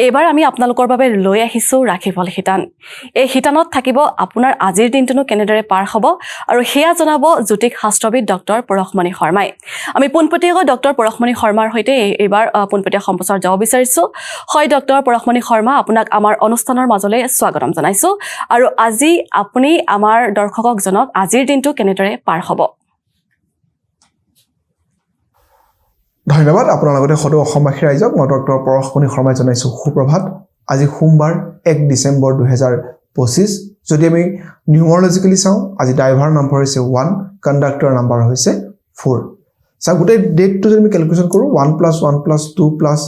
এইবাৰ আমি আপোনালোকৰ বাবে লৈ আহিছো ৰাখিফল শিতান এই শিতানত থাকিব আপোনাৰ আজিৰ দিনটো কেনেদৰে পাৰ হ'ব আৰু হেয়া জনাব জ্যোতিষ শাস্ত্ৰবিদ ডক্টৰ পৰশমণি শৰ্মাই আমি পোনপটীয়াকৈ ডক্টৰ পৰশমণি শৰ্মাৰ হৈতে এইবাৰ পোনপটীয়া সম্প্ৰচাৰ যাব বিচাৰিছো হয় ডক্টৰ পৰশমণি শৰ্মা আপোনাক আমাৰ অনুষ্ঠানৰ মাজলৈ স্বাগতম জনাইছো আৰু আজি আপুনি আমাৰ দৰ্শকক জনক আজিৰ দিনটো কেনেদৰে পাৰ হ'ব ধন্যবাদ আপোনাৰ লগতে সদৌ অসমবাসী ৰাইজক মই ডক্টৰ পৰশমণি শৰ্মাই জনাইছো সুপ্ৰভাত আজি সোমবাৰ 1 ডিসেম্বৰ 2025 যদি আমি নিউমাৰলজিক্যালি চাওঁ আজি ড্ৰাইভাৰ নম্বৰ হৈছে 1 কণ্ডাক্টৰ নম্বৰ হৈছে 4 সা গোটেই ডেটটো যদি আমি ক্যালকুলেশন কৰো 1 + 1 + 2 +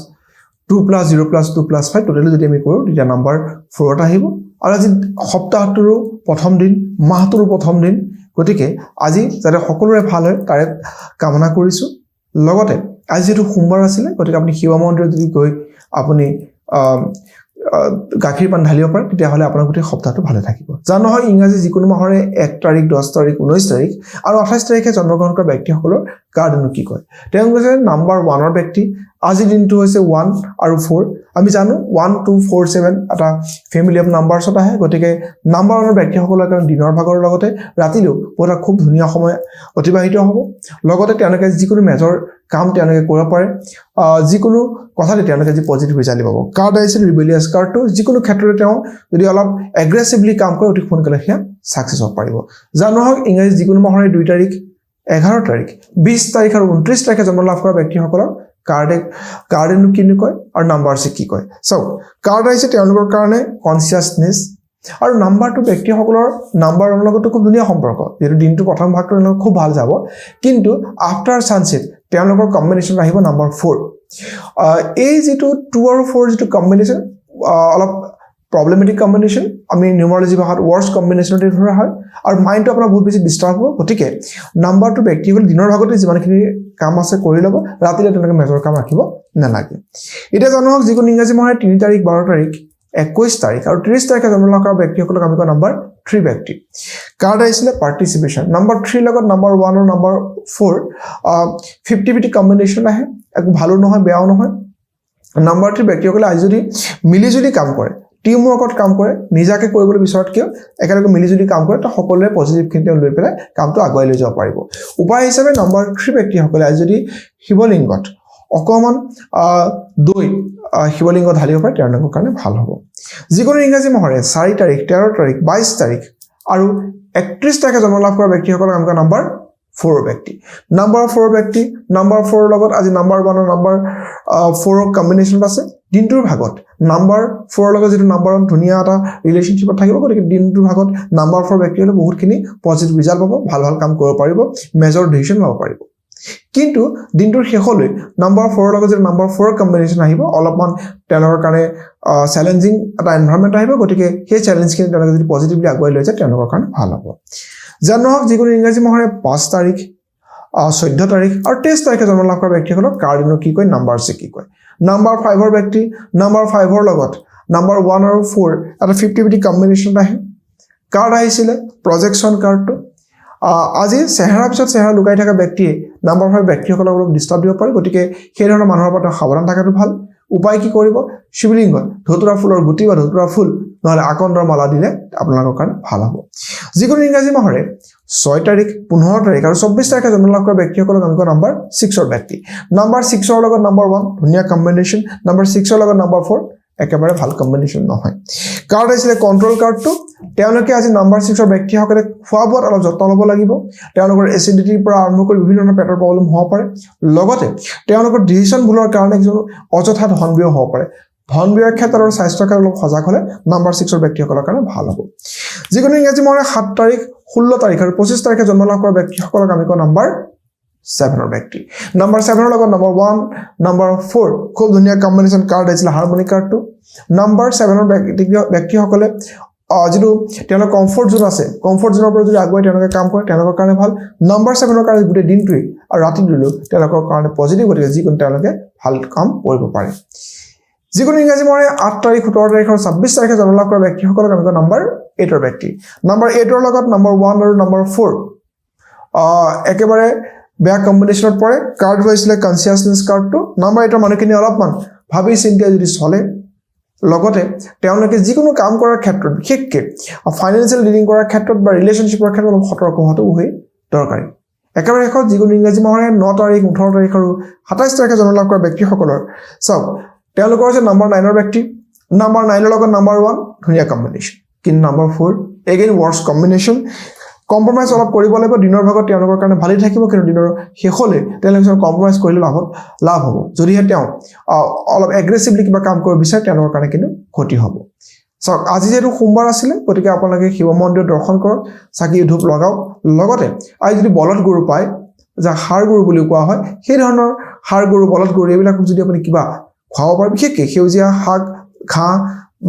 2 + 0 + 2 + 5 টোটালি যদি আমি কৰো তেতিয়া নম্বৰ 4 টা আহিব আৰু আজি সপ্তাহটোৰ প্ৰথম দিন মাহটোৰ প্ৰথম দিন গতিকে আজি যাতে সকলোৰে ভাল হয় তাৰে কামনা কৰিছো লগতে আজি যেটো সোমবাৰ আছিল গতিকে আপুনি শিৱ মন্দিৰত যদি গৈ আপুনি গাখীৰ পান ঢালিব পাৰে তেতিয়া হলে আপোনাৰ গোটেই সপ্তাহটো ভালে থাকিব জানো হয় ইংৰাজী যিকোনো মাহৰে 1 তাৰিখ 10 তাৰিখ 19 তাৰিখ আৰু 28 তাৰিখে জন্মগ্ৰহণ কৰা ব্যক্তিসকলৰ কাৰ্ডনো কি কয় তেওঁলোকে নম্বৰ 1 ৰ ব্যক্তি আজি দিনটো হৈছে 1 আৰু 4 আমি জানো 1 2 4 7 এটা ফ্যামিলি অফ নাম্বাৰছত আহে গতিকে নম্বৰ 1 ৰ ব্যক্তিসকলৰ কাৰণ দিনৰ ভাগৰ লগতে ৰাতিলেও পুৰা খুব ধুনীয়া সময় অতিবাহিত হ'ব লগতে তেওঁলোকে যিকোনো মেজৰ কাম তেওঁলোকে কৰিব পাৰে যিকোনো কথাতে তেওঁলোকে যি পজিটিভ ৰিজাল্ট পাব কাৰ্ড আছে ৰিবেলিয়াছ কাৰ্ডটো যিকোনো ক্ষেত্ৰতে তেওঁ যদি অলপ এগ্ৰেছিভলি কাম কৰে অতি সোনকালে সেয়া সাকসেস হ'ব পাৰিব জানো হওক ইংৰাজী যিকোনো মাহৰ 2 তাৰিখ 11 তাৰিখ 20 তাৰিখ আৰু 29 তাৰিখে জন্ম লাভ কৰা ব্যক্তিসকলৰ কাৰ্ডেনো কি কয় আৰু নাম্বাৰছে কি কয় সো কাৰ্ড আছে তেওঁলোকৰ কাৰণে কনসিয়াসনেস আৰু নাম্বাৰটো ব্যক্তিসকলৰ নাম্বাৰৰ লগতো খুব ধুনীয়া সম্পৰ্ক যেটো দিনটো প্ৰথম ভাগটো খুব ভাল যাব কিন্তু আফটাৰ সানসেট তেওঁলোকৰ কম্বিনেশন আহিব নাম্বাৰ 4 এই যেটো 2 আৰু 4 যেটো কম্বিনেশন অলপ problematic combination আমি নিউমাৰলজি ভাষাত worst combination তে ধৰা হয় আৰু মাইন্ডটো আপোনাৰ বহুত বেছি ডিস্টাৰ্ব হ'ব গতিকে নাম্বাৰটো ব্যক্তিগত দিনৰ ভাগতে যিমানখিনি কাম আছে কৰি লব ৰাতিলে তেনেকৈ মেজৰ কাম ৰাখিব নালাগে এটা জানো হওক যিকোনো ইংৰাজী মাহৰ 3 তাৰিখ 12 তাৰিখ 21 তাৰিখ আৰু 30 তাৰিখে জন্ম লাভ কৰা ব্যক্তিসকলক আমি কওঁ নাম্বাৰ 3 ব্যক্তি কাৰ্ড আহিছিলে পাৰ্টিসিপেশন নাম্বাৰ 3 লগত নাম্বাৰ 1 আৰু নাম্বাৰ 4 50-50 কম্বিনেশন আহে একো ভালো নহয় বেয়াও নহয় নাম্বাৰ 3 ব্যক্তিসকলে আজি যদি মিলিজুলি কাম কৰে টিম ৱৰ্কত কাম কৰে নিজাকে কৰিবলৈ বিচৰাত কিয় একেলগে মিলিজুলি কাম কৰে তা সকলোৱে পজিটিভ খিনি লৈ পেলাই কামটো আগুৱাই লৈ যাব পাৰিব উপায় হিচাপে নম্বৰ 3 ব্যক্তিসকলে আজি যদি শিৱলিংগত অকমান দৈ শিৱলিংগ ঢালিব পাৰে তেওঁলোকৰ কাৰণে ভাল হ'ব যিকোনো ইংৰাজী মাহৰে 4 তাৰিখ 13 তাৰিখ 22 তাৰিখ আৰু 31 তাৰিখে জন্ম লাভ কৰা ব্যক্তিসকলক আমি নম্বৰ 4 ব্যক্তি নম্বৰ 4 ব্যক্তি নম্বৰ 4 লগত আজি নম্বৰ 1 আৰু নম্বৰ 4 কম্বিনেশন আছে দিনটোৰ ভাগত নম্বৰ 4 লগত যেটো নম্বৰ 1 ধুনীয়া এটা ৰিলেশনশিপত থাকিব গতিকে দিনটোৰ ভাগত নম্বৰ 4 ব্যক্তিসকলে বহুতখিনি পজিটিভ ৰিজাল্ট পাব ভাল ভাল কাম কৰিব পাৰিব মেজৰ ডিসিশন ল'ব পাৰিব কিন্তু দিনটোৰ শেষলৈ নম্বৰ 4 লগত যেটো নম্বৰ 4 কম্বিনেশন আহিব অলপমান তেওঁলোকৰ কাৰণে চ্যালেঞ্জিং এটা এনভায়ৰনমেন্ট আহিব গতিকে সেই চ্যালেঞ্জখিনি তেওঁলোকে যদি পজিটিভলি আগুৱাই লৈ যায় তেওঁলোকৰ কাৰণে ভাল হ'ব জানুৱাৰী যিকোনো ইংৰাজী মাহৰ 5 তাৰিখ 14 তাৰিখ আৰু 23 তাৰিখে জন্ম লাভ কৰা ব্যক্তিসকলক কাৰ্ডনো কি কয় নাম্বাৰছে কি কয় নাম্বাৰ 5 ৰ ব্যক্তি নাম্বাৰ 5 ৰ লগত নাম্বাৰ 1 আৰু 4 এটা 50-50 কম্বিনেশন আহে কাৰ্ড আহিছিলে প্ৰজেকশন কাৰ্ডটো আজি চেহাৰা পিছত চেহাৰা লুকাই থকা ব্যক্তিয়ে নাম্বাৰ 5 ব্যক্তিসকলক অলপ ডিস্টাৰ্ব দিব পাৰে গতিকে সেই ধৰণৰ মানুহৰ পৰা সাৱধান থকাটো ভাল উপায় কি কৰিব শিৱলিংগত ধতুৰা ফুলৰ গুটি বা ধতুৰা ফুল নহলে আকন্দৰ মালা দিলে আপোনালোকৰ কাৰণে ভাল হ'ব যিকোনো ইংৰাজী মাহৰে 6 তাৰিখ 15 তাৰিখ আৰু 24 তাৰিখে জন্ম লাভ কৰা ব্যক্তিসকলক আমি নম্বৰ 6 ৰ ব্যক্তি নম্বৰ 6 ৰ লগত নম্বৰ 1 ধুনীয়া কম্বিনেশন নম্বৰ 6 ৰ লগত নম্বৰ 4 একেবাৰে ভাল কম্বিনেশন নহয় কাৰ্ড আহিলে কন্ট্ৰোল কাৰ্ডটো তেওঁলোকে আজি নম্বৰ 6 ৰ ব্যক্তিসকলে খোৱা বোৱাত অলপ যত্ন ল'ব লাগিব তেওঁলোকৰ এচিডিটিৰ পৰা আৰম্ভ কৰি বিভিন্ন ধৰণৰ পেটৰ প্ৰব্লেম হ'ব পাৰে লগতে তেওঁলোকৰ ডিসিশন ভুলৰ কাৰণে কিছু অযথা ধনবিয় হ'ব পাৰে ধনবিয়ৰ ক্ষেত্ৰত আৰু স্বাস্থ্যৰ ক্ষেত্ৰত অলপ সজাগ হ'লে নম্বৰ 6 ৰ ব্যক্তিসকলৰ কাৰণে ভাল হ'ব যিকোনো ইংৰাজী মাহৰ 7 তাৰিখ 16 তাৰিখ আৰু 25 তাৰিখে জন্ম লাভ কৰা ব্যক্তিসকলক আমি কওঁ নম্বৰ 7 ৰ ব্যক্তি নম্বৰ 7 ৰ লগত নম্বৰ 1 নম্বৰ 4 খুব ধুনীয়া কম্বিনেশন কাৰ্ড আছিল হাৰমনি কাৰ্ডটো নম্বৰ 7 ৰ ব্যক্তিসকলে যেটো তেওঁলোকৰ কমফৰ্ট জোন আছে কমফৰ্ট জোনৰ পৰা যদি আগুৱাই তেওঁলোকে কাম কৰে তেওঁলোকৰ কাৰণে ভাল নম্বৰ 7 ৰ কাৰণে গোটেই দিনটোই আৰু ৰাতিটোলৈ তেওঁলোকৰ কাৰণে পজিটিভ গতিকে যিকোনো তেওঁলোকে ভাল কাম কৰিব পাৰে যিকোনো ইংৰাজী মাহৰ 8 তাৰিখ 17 তাৰিখ আৰু 26 তাৰিখে জন্ম লাভ কৰা ব্যক্তিসকলক আমি কওঁ নম্বৰ 8 ৰ ব্যক্তি নম্বৰ 8 ৰ লগত নম্বৰ 1 আৰু নম্বৰ 4 একেবাৰে বেয়া কম্বিনেশনত পৰে কাৰ্ড হৈছিলে কনসিয়াসনেস কাৰ্ডটো নম্বৰ 8 ৰ মানুহখিনি অলপমান ভাবি চিন্তা যদি চলে লগতে তেওঁলোকে যিকোনো কাম কৰাৰ ক্ষেত্ৰত বিশেষকৈ ফাইনেন্সিয়েল ডিলিং কৰাৰ ক্ষেত্ৰত বা ৰিলেশ্যনশ্বিপৰ ক্ষেত্ৰত অলপ সতৰ্ক হোৱাটো খুবেই দৰকাৰী একেবাৰে শেষত যিকোনো ইংৰাজী মাহৰে 9 তাৰিখ 18 তাৰিখ আৰু 27 তাৰিখে জন্ম লাভ কৰা ব্যক্তিসকলৰ চাওক তেওঁলোকৰ হৈছে নাম্বাৰ 9ৰ ব্যক্তি নাম্বাৰ 9ৰ লগত নাম্বাৰ 1 ধুনীয়া কম্বিনেশ্যন কিন্তু নাম্বাৰ 4 এগেইন ৱৰ্ছ কম্বিনেশ্যন কম্প্ৰমাইজ অলপ কৰিব লাগিব দিনৰ ভাগত তেওঁলোকৰ কাৰণে ভালেই থাকিব কিন্তু দিনৰ শেষলৈ তেওঁলোকে কম্প্ৰমাইজ কৰিলে লাভ হ'ব যদিহে তেওঁ অলপ এগ্ৰেছিভলি কিবা কাম কৰিব বিচাৰে তেওঁলোকৰ কাৰণে কিন্তু ক্ষতি হ'ব চাওক আজি যেহেতু সোমবাৰ আছিলে গতিকে আপোনালোকে শিৱ মন্দিৰ দৰ্শন কৰক চাকি ধূপ লগাওক লগতে আজি যদি বলদ গৰু পায় যা হাড় গৰু বুলি কোৱা হয় সেই ধৰণৰ হাড় গৰু বলদ গৰু এইবিলাক যদি আপুনি কিবা খুৱাব পাৰে বিশেষকৈ সেউজীয়া শাক ঘাঁহ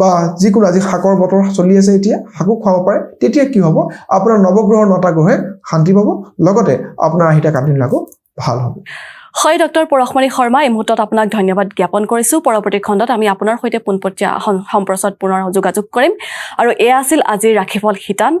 বা যিকোনো আজি শাকৰ বতৰ চলি আছে এতিয়া শাকো খুৱাব পাৰে তেতিয়া কি হ'ব আপোনাৰ নৱগ্ৰহৰ 9টা গ্ৰহে শান্তি পাব লগতে আপোনাৰ আহিটা কামবিলাকো ভাল হ'ব হয় ডক্টৰ পৰশমণি শৰ্মা এই মুহূৰ্তত আপোনাক ধন্যবাদ জ্ঞাপন কৰিছোঁ পৰৱৰ্তী খণ্ডত আমি আপোনাৰ সৈতে পোনপটীয়া সম্প্ৰচাৰত পুনৰ যোগাযোগ কৰিম আৰু এয়া আছিল আজিৰ ৰাশিফল শিতান